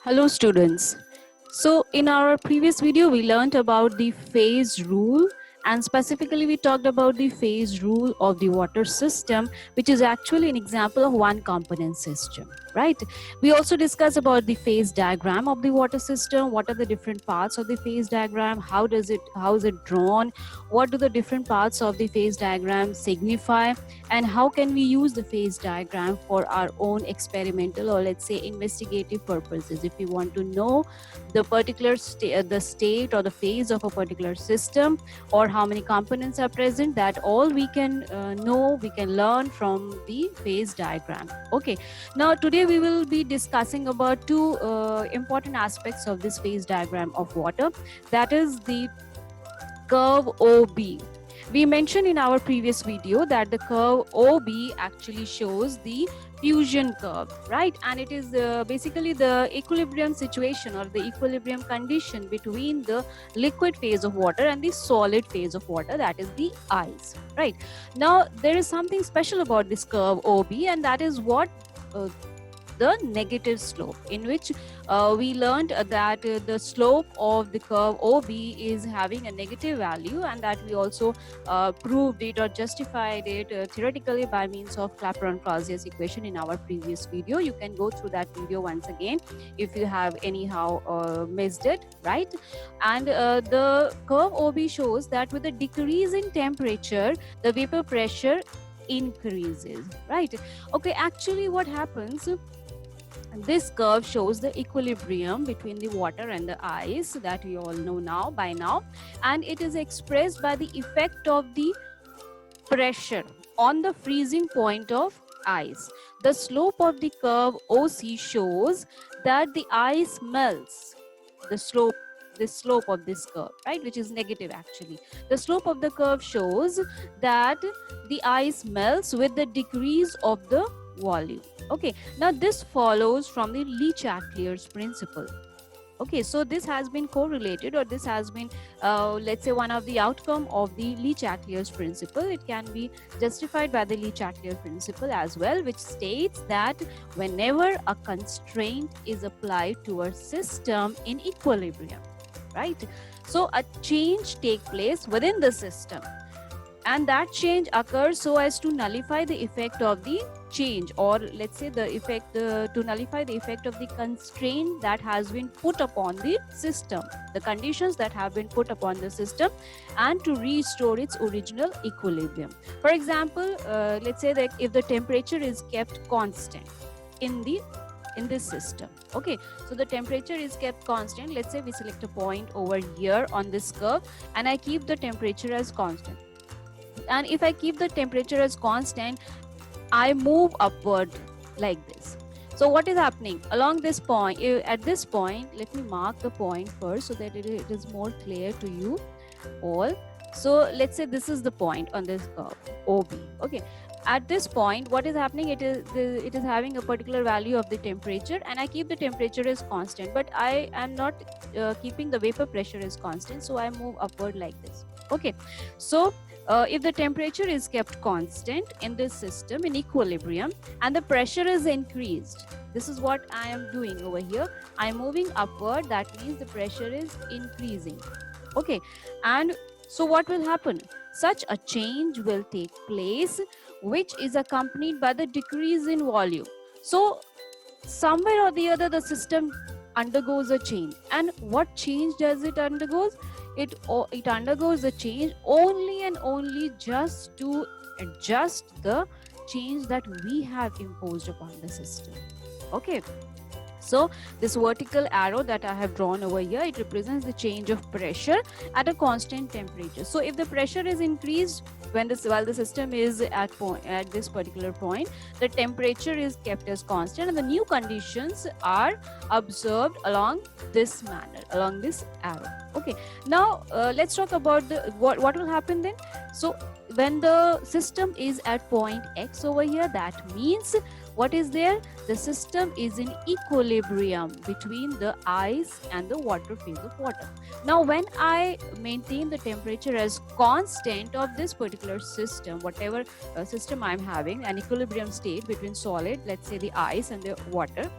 Hello students. So in our previous video we learned about the phase rule, and specifically we talked about the phase rule of the water system, which is actually an example of one component system, right? We also discussed about the phase diagram of the water system. What are the different parts of the phase diagram? How is it drawn? What do the different parts of the phase diagram signify? And how can we use the phase diagram for our own experimental, or let's say investigative purposes? If we want to know the particular the state or the phase of a particular system, or how many components are present, that all we can know, we can learn from the phase diagram. Okay, now today we will be discussing about two important aspects of this phase diagram of water, that is the curve OB. We mentioned in our previous video that the curve OB actually shows the fusion curve, right? And it is basically the equilibrium situation or the equilibrium condition between the liquid phase of water and the solid phase of water, that is the ice, right? Now there is something special about this curve OB, and that is what the negative slope, in which we learned that the slope of the curve OB is having a negative value, and that we also proved it or justified it theoretically by means of Clapeyron-Clausius equation in our previous video. You can go through that video once again if you have anyhow missed it, right? And the curve OB shows that with a decrease in temperature, the vapor pressure increases, right? Okay, actually what happens, this curve shows the equilibrium between the water and the ice that we all know now by now, and it is expressed by the effect of the pressure on the freezing point of ice. The slope of the curve OC shows that the ice melts. The slope of this curve, right, which is negative actually. The slope of the curve shows that the ice melts with the decrease of the volume. Okay, now this follows from the Le-Chatelier's principle. Okay, so this has been correlated, or this has been let's say one of the outcome of the Le-Chatelier's principle. It can be justified by the Le-Chatelier principle as well, which states that whenever a constraint is applied to a system in equilibrium, right, so a change takes place within the system, and that change occurs so as to nullify the effect of the change, or let's say the effect to nullify the effect of the constraint that has been put upon the system, the conditions that have been put upon the system, and to restore its original equilibrium. For example, let's say that if the temperature is kept constant in this system, okay, so the temperature is kept constant. Let's say we select a point over here on this curve, and I keep the temperature as constant. And if I keep the temperature as constant, I move upward like this. So what is happening along this point? At this point, let me mark the point first so that it is more clear to you all. So let's say this is the point on this curve OB. Okay, at this point what is happening, it is having a particular value of the temperature, and I keep the temperature as constant, but I am not keeping the vapor pressure as constant, so I move upward like this. Okay, so if the temperature is kept constant in this system in equilibrium and the pressure is increased, this is what I am doing over here. I am moving upward, that means the pressure is increasing. Okay, and so what will happen? Such a change will take place, which is accompanied by the decrease in volume. So somewhere or the other the system undergoes a change. And what change does it undergoes? It undergoes a change only and only just to adjust the change that we have imposed upon the system. Okay, so this vertical arrow that I have drawn over here, it represents the change of pressure at a constant temperature. So if the pressure is increased while the system is at this particular point, the temperature is kept as constant, and the new conditions are observed along this manner, along this arrow. Okay, now let's talk about what will happen then. So when the system is at point X over here, that means what is there? The system is in equilibrium between the ice and the water phase of water. Now when I maintain the temperature as constant of this particular system, whatever system I'm having, an equilibrium state between solid, let's say the ice and the water,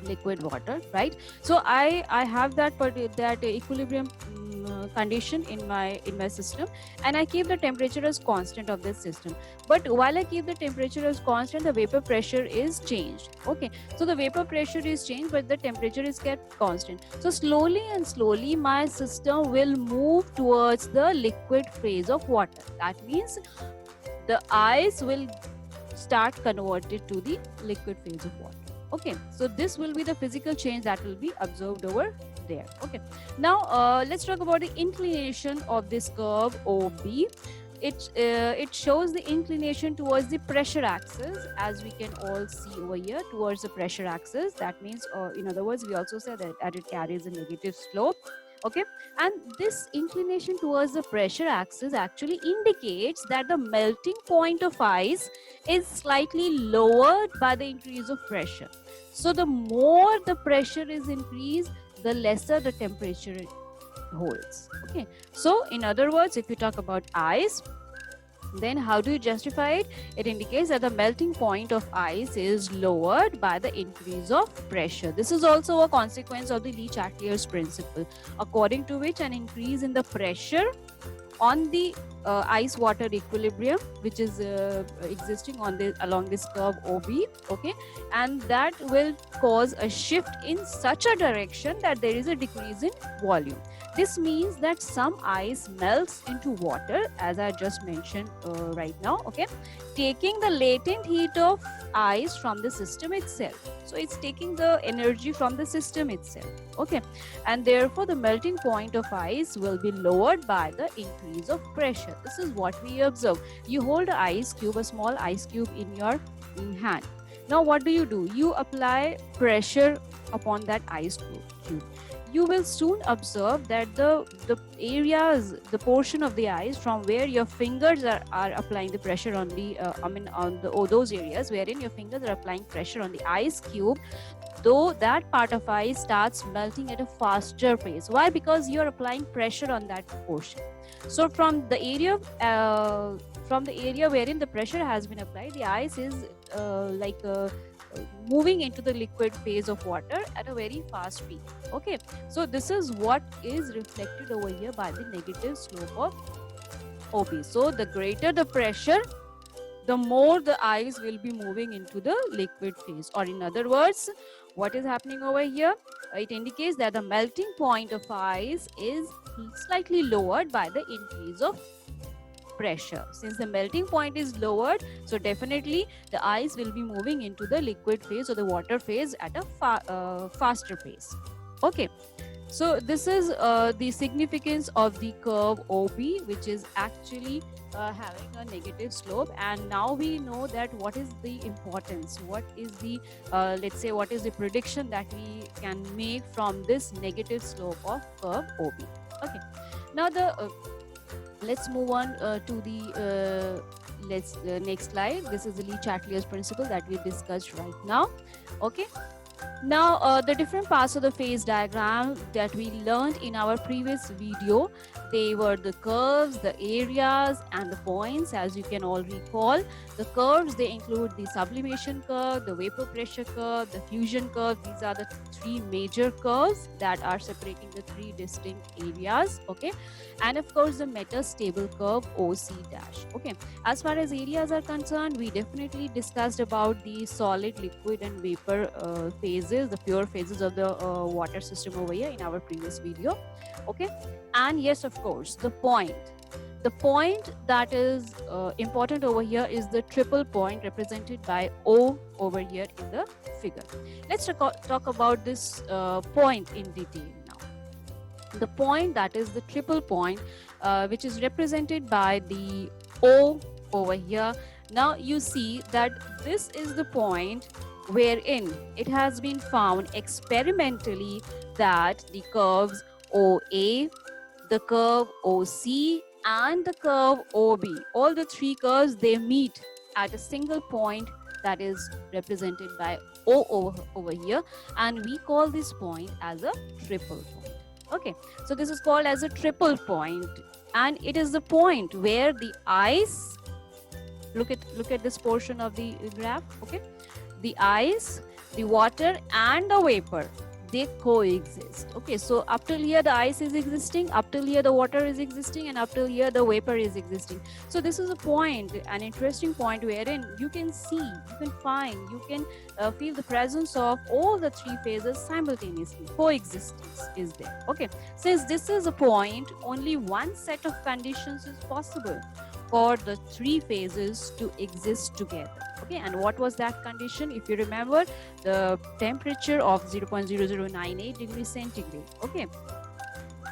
liquid water, right? So I have that equilibrium condition in my system, and I keep the temperature as constant of this system. But while I keep the temperature as constant, the vapor pressure is changed. Okay, so the vapor pressure is changed, but the temperature is kept constant. So slowly and slowly my system will move towards the liquid phase of water. That means the ice will start converted to the liquid phase of water. Okay, so this will be the physical change that will be observed over there. Okay, now let's talk about the inclination of this curve OB. It shows the inclination towards the pressure axis, as we can all see over here, towards the pressure axis. That means, in other words, we also say that it carries a negative slope. Okay, and this inclination towards the pressure axis actually indicates that the melting point of ice is slightly lowered by the increase of pressure. So the more the pressure is increased, the lesser the temperature it holds. Okay, so in other words, if you talk about ice, then how do you justify it? It indicates that the melting point of ice is lowered by the increase of pressure. This is also a consequence of the Le Chatelier's principle, according to which an increase in the pressure on the ice water equilibrium, which is existing on this along this curve OB, okay, and that will cause a shift in such a direction that there is a decrease in volume. This means that some ice melts into water, as I just mentioned right now, okay, taking the latent heat of ice from the system itself. So it's taking the energy from the system itself, okay, and therefore the melting point of ice will be lowered by the increase of pressure. This is what we observe. You hold an ice cube, a small ice cube in your hand. Now what do? You apply pressure upon that ice cube. You will soon observe that the areas, the portion of the ice from where your fingers are applying the pressure on the those areas wherein your fingers are applying pressure on the ice cube, though that part of ice starts melting at a faster pace. Why? Because you are applying pressure on that portion. So from the area wherein the pressure has been applied, the ice is moving into the liquid phase of water at a very fast speed. Okay, so this is what is reflected over here by the negative slope of OB. So the greater the pressure, the more the ice will be moving into the liquid phase. Or in other words, what is happening over here? It indicates that the melting point of ice is slightly lowered by the increase of pressure. Since the melting point is lowered, so definitely the ice will be moving into the liquid phase or the water phase at a faster pace. Okay, so this is the significance of the curve OB, which is actually having a negative slope. And now we know that what is the importance, what is the let's say what is the prediction that we can make from this negative slope of curve OB. Okay, now let's move on to the next slide. This is the Le Chatelier's principle that we discussed right now. Okay, now the different parts of the phase diagram that we learned in our previous video, they were the curves, the areas, and the points. As you can all recall, the curves, they include the sublimation curve, the vapor pressure curve, the fusion curve. These are the three major curves that are separating the three distinct areas. Okay, and of course the metastable curve OC dash. Okay, as far as areas are concerned, we definitely discussed about the solid, liquid, and vapor phases, the pure phases of the water system over here in our previous video. Okay, and yes, of course, the point that is important over here is the triple point represented by O over here in the figure. Let's talk about this point in detail now. The point, that is the triple point, which is represented by the O over here. Now you see that this is the point wherein it has been found experimentally that the curves OA, the curve OC, and the curve OB, all the three curves, they meet at a single point that is represented by O over here, and we call this point as a triple point. Okay, so this is called as a triple point, and it is the point where the ice, look at this portion of the graph. Okay, the ice the water and the vapor, they coexist. Okay, so up till here the ice is existing, up till here the water is existing, and up till here the vapor is existing. So this is a point, an interesting point, wherein you can see, you can find, you can feel the presence of all the three phases simultaneously. Coexistence is there. Okay, since this is a point, only one set of conditions is possible for the three phases to exist together. Okay, and what was that condition? If you remember, the temperature of 0.0098 degrees centigrade. Okay,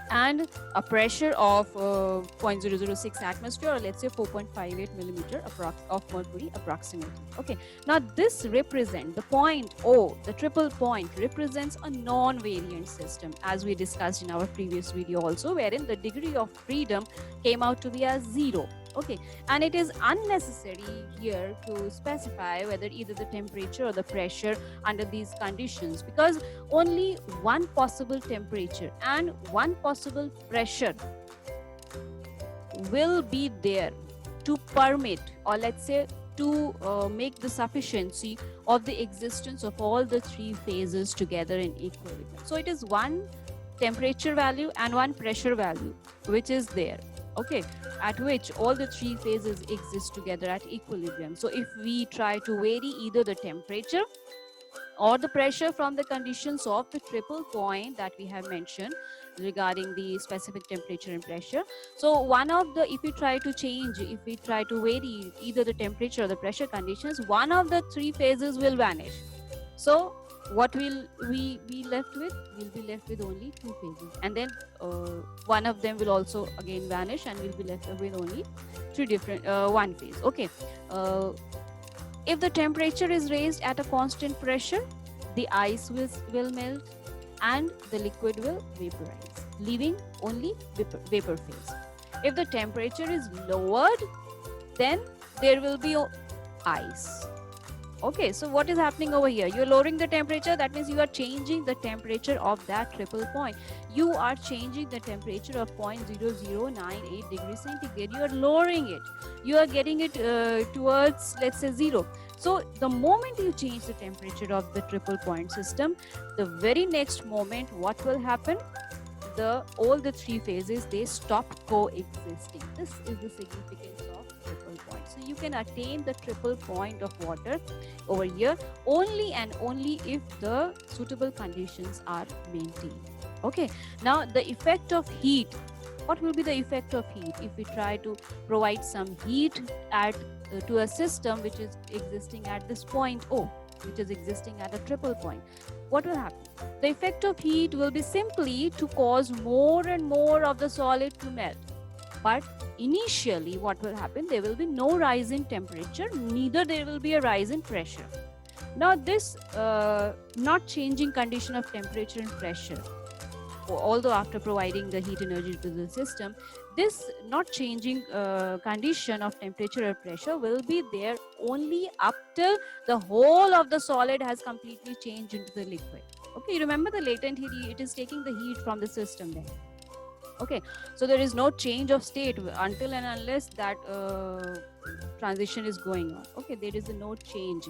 and a pressure of 0.006 atmosphere, or let's say 4.58 millimeter of mercury approximately. Okay, now this represents the point O, the triple point represents a non-variant system, as we discussed in our previous video also, wherein the degree of freedom came out to be as 0. Okay, and it is unnecessary here to specify whether either the temperature or the pressure under these conditions, because only one possible temperature and one possible pressure will be there to permit, or let's say to make the sufficiency of the existence of all the three phases together in equilibrium. So it is one temperature value and one pressure value which is there, okay, at which all the three phases exist together at equilibrium. So if we try to vary either the temperature or the pressure from the conditions of the triple point that we have mentioned regarding the specific temperature and pressure, so one of the, if we try to change, if we try to vary either the temperature or the pressure conditions, one of the three phases will vanish. So what will we be left with? We'll be left with only two phases, and then one of them will also again vanish, and we'll be left with only three different one phase. Okay, if the temperature is raised at a constant pressure, the ice will melt and the liquid will vaporize, leaving only vapor phase. If the temperature is lowered, then there will be ice. Okay, so what is happening over here? You're lowering the temperature, that means you are changing the temperature of that triple point. You are changing the temperature of 0.0098 degrees centigrade. You are lowering it. You are getting it towards, let's say, 0. So the moment you change the temperature of the triple point system, the very next moment, what will happen? All the three phases, they stop coexisting. This is the significance of triple point. So you can attain the triple point of water over here only and only if the suitable conditions are maintained. Okay, now the effect of heat. What will be the effect of heat if we try to provide some heat to a system which is existing at this point O, which is existing at a triple point? What will happen? The effect of heat will be simply to cause more and more of the solid to melt. But initially, what will happen? There will be no rise in temperature, neither there will be a rise in pressure. Now, this not changing condition of temperature and pressure, although after providing the heat energy to the system, this not changing condition of temperature or pressure will be there only up till the whole of the solid has completely changed into the liquid. Okay, remember the latent heat, it is taking the heat from the system there. Okay, so there is no change of state until and unless that transition is going on. Okay, there is no change,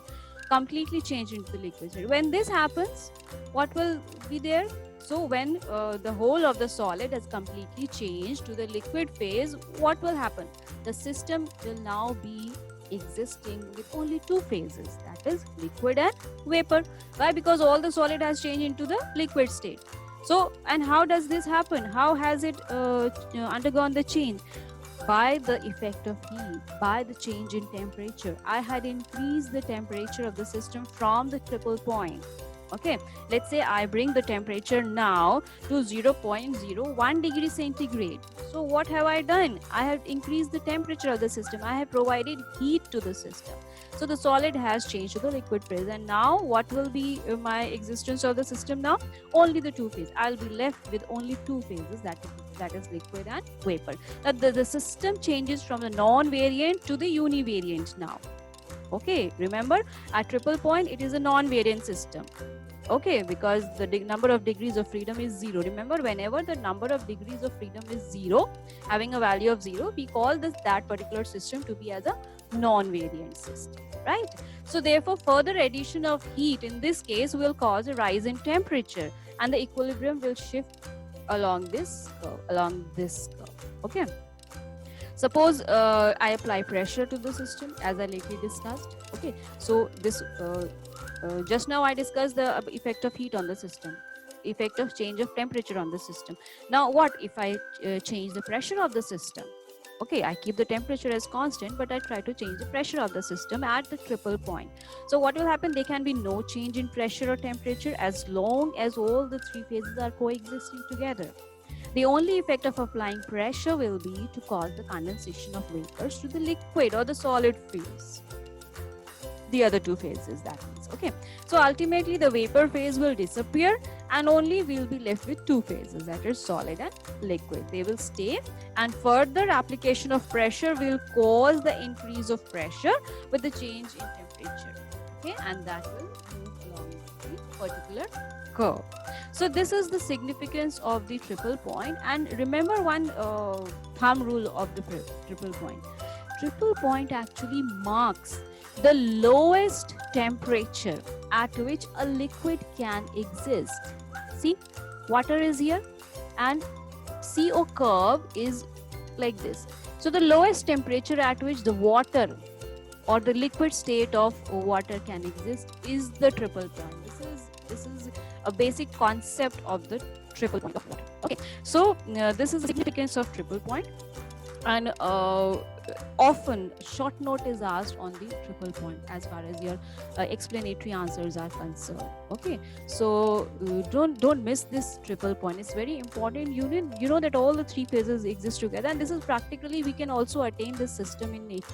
completely change into the liquid state. When this happens, what will be there? So when the whole of the solid has completely changed to the liquid phase, what will happen? The system will now be existing with only two phases, that is liquid and vapor. Why? Because all the solid has changed into the liquid state. So, and how does this happen? How has it undergone the change? By the effect of heat, by the change in temperature. I had increased the temperature of the system from the triple point. Okay, let's say I bring the temperature now to 0.01 degree centigrade. So what have I done? I have increased the temperature of the system. I have provided heat to the system. So the solid has changed to the liquid phase. And now what will be my existence of the system now? Only the two phases. I'll be left with only two phases, that is liquid and vapor. Now the system changes from the non-variant to the univariant now. Okay, remember at triple point it is a non-variant system. Okay, because the number of degrees of freedom is 0. Remember, whenever the number of degrees of freedom is 0, having a value of 0, we call that particular system to be as a non-variant system, right? So therefore, further addition of heat in this case will cause a rise in temperature, and the equilibrium will shift along this curve, okay? Suppose I apply pressure to the system, as I lately discussed, okay? So this just now I discussed the effect of heat on the system, effect of change of temperature on the system. Now what if I change the pressure of the system? Okay, I keep the temperature as constant, but I try to change the pressure of the system at the triple point. So what will happen? There can be no change in pressure or temperature as long as all the three phases are coexisting together. The only effect of applying pressure will be to cause the condensation of vapors to the liquid or the solid phase. The other two phases, that means, okay? So ultimately the vapor phase will disappear and only we'll be left with two phases, that is solid and liquid. They will stay, and further application of pressure will cause the increase of pressure with the change in temperature, okay? And that will move along the particular curve. So this is the significance of the triple point. And remember one thumb rule of the triple point. Triple point actually marks the lowest temperature at which a liquid can exist. See, water is here and CO curve is like this. So the lowest temperature at which the water or the liquid state of water can exist is the triple point. This is a basic concept of the triple point of water. Okay, so this is the significance of triple point, and often short note is asked on the triple point as far as your explanatory answers are concerned. Okay, so don't miss this triple point. It's very important. You know that all the three phases exist together, and this is practically we can also attain this system in nature.